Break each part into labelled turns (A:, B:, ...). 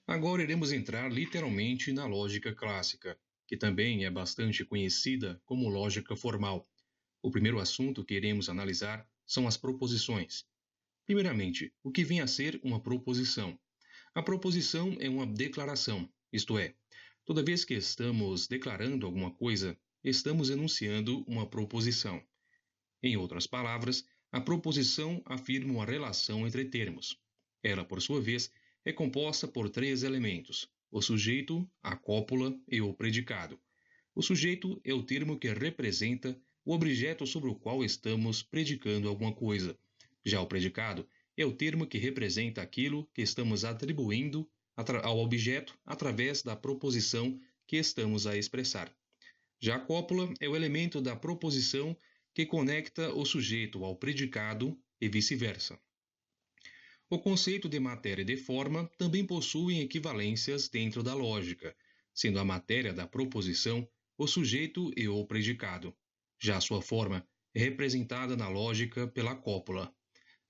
A: Agora iremos entrar literalmente na lógica clássica, que também é bastante conhecida como lógica formal. O primeiro assunto que iremos analisar são as proposições. Primeiramente, o que vem a ser uma proposição? A proposição é uma declaração, isto é, toda vez que estamos declarando alguma coisa, estamos enunciando uma proposição. Em outras palavras, a proposição afirma uma relação entre termos. Ela, por sua vez, é composta por três elementos: o sujeito, a cópula e o predicado. O sujeito é o termo que representa o objeto sobre o qual estamos predicando alguma coisa. Já o predicado é o termo que representa aquilo que estamos atribuindo ao objeto através da proposição que estamos a expressar. Já a cópula é o elemento da proposição que conecta o sujeito ao predicado e vice-versa. O conceito de matéria e de forma também possuem equivalências dentro da lógica, sendo a matéria da proposição o sujeito e o predicado. Já a sua forma é representada na lógica pela cópula.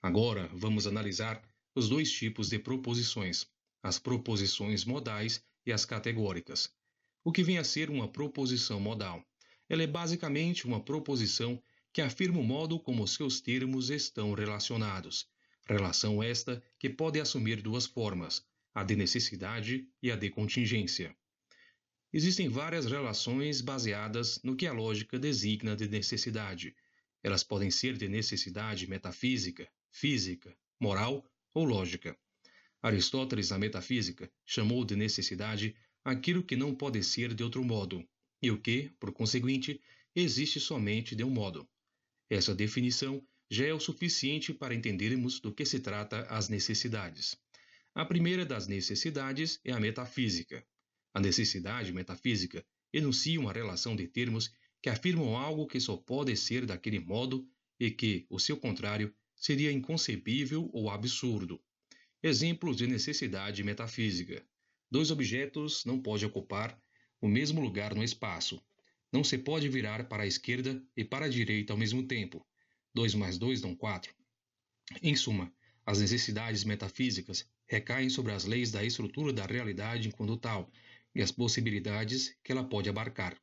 A: Agora vamos analisar os dois tipos de proposições, as proposições modais e as categóricas. O que vem a ser uma proposição modal? Ela é basicamente uma proposição que afirma o modo como seus termos estão relacionados. Relação esta que pode assumir duas formas, a de necessidade e a de contingência. Existem várias relações baseadas no que a lógica designa de necessidade. Elas podem ser de necessidade metafísica, física, moral ou lógica. Aristóteles, na Metafísica, chamou de necessidade aquilo que não pode ser de outro modo, e o que, por conseguinte, existe somente de um modo. Essa definição já é o suficiente para entendermos do que se trata as necessidades. A primeira das necessidades é a metafísica. A necessidade metafísica enuncia uma relação de termos que afirmam algo que só pode ser daquele modo e que, o seu contrário, seria inconcebível ou absurdo. Exemplos de necessidade metafísica. Dois objetos não podem ocupar o mesmo lugar no espaço. Não se pode virar para a esquerda e para a direita ao mesmo tempo. 2 mais 2 dão 4. Em suma, as necessidades metafísicas recaem sobre as leis da estrutura da realidade enquanto tal e as possibilidades que ela pode abarcar.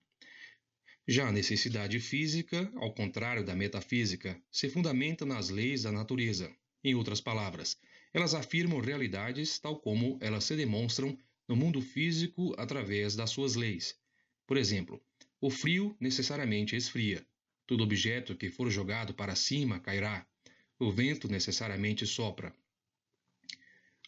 A: Já a necessidade física, ao contrário da metafísica, se fundamenta nas leis da natureza. Em outras palavras, elas afirmam realidades tal como elas se demonstram no mundo físico através das suas leis. Por exemplo, o frio necessariamente esfria. Todo objeto que for jogado para cima cairá. O vento necessariamente sopra.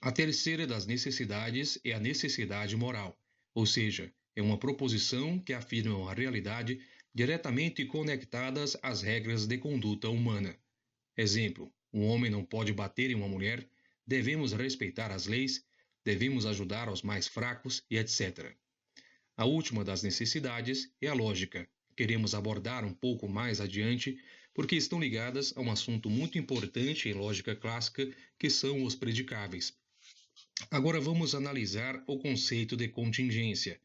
A: A terceira das necessidades é a necessidade moral, ou seja, é uma proposição que afirma a realidade diretamente conectadas às regras de conduta humana. Exemplo: um homem não pode bater em uma mulher, devemos respeitar as leis, devemos ajudar aos mais fracos e etc. A última das necessidades é a lógica. Queremos abordar um pouco mais adiante, porque estão ligadas a um assunto muito importante em lógica clássica, que são os predicáveis. Agora vamos analisar o conceito de contingência.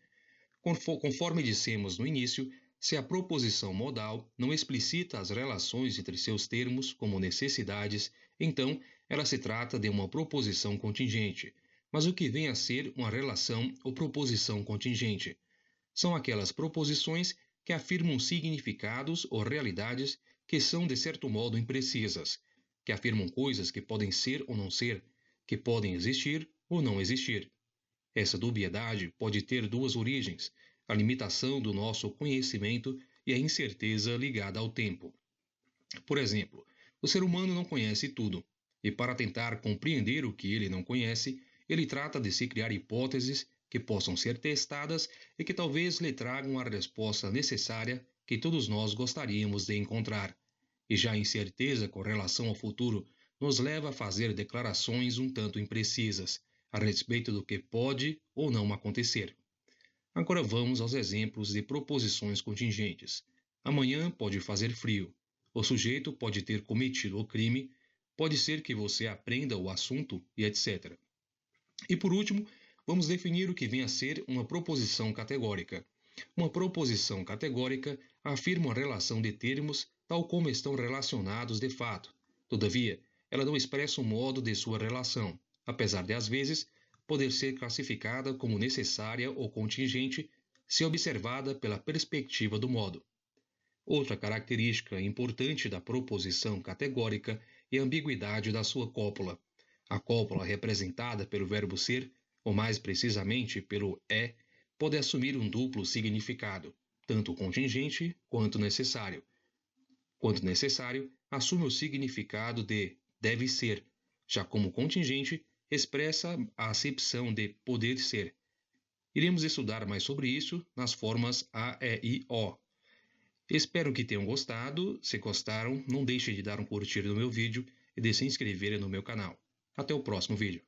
A: Conforme dissemos no início, se a proposição modal não explicita as relações entre seus termos como necessidades, então ela se trata de uma proposição contingente. Mas o que vem a ser uma relação ou proposição contingente? São aquelas proposições que afirmam significados ou realidades que são de certo modo imprecisas, que afirmam coisas que podem ser ou não ser, que podem existir ou não existir. Essa dubiedade pode ter duas origens: a limitação do nosso conhecimento e a incerteza ligada ao tempo. Por exemplo, o ser humano não conhece tudo, e para tentar compreender o que ele não conhece, ele trata de se criar hipóteses que possam ser testadas e que talvez lhe tragam a resposta necessária que todos nós gostaríamos de encontrar. E já a incerteza com relação ao futuro nos leva a fazer declarações um tanto imprecisas a respeito do que pode ou não acontecer. Agora vamos aos exemplos de proposições contingentes. Amanhã pode fazer frio. O sujeito pode ter cometido o crime, pode ser que você aprenda o assunto e etc. E por último, vamos definir o que vem a ser uma proposição categórica. Uma proposição categórica afirma uma relação de termos tal como estão relacionados de fato. Todavia, ela não expressa o modo de sua relação, apesar de, às vezes, poder ser classificada como necessária ou contingente se observada pela perspectiva do modo. Outra característica importante da proposição categórica é a ambiguidade da sua cópula. A cópula representada pelo verbo ser, ou mais precisamente pelo é, pode assumir um duplo significado, tanto contingente quanto necessário. Quanto necessário, assume o significado de deve ser, já como contingente, expressa a acepção de poder ser. Iremos estudar mais sobre isso nas formas A, E, I, O. Espero que tenham gostado. Se gostaram, não deixe de dar um curtir no meu vídeo e de se inscrever no meu canal. Até o próximo vídeo.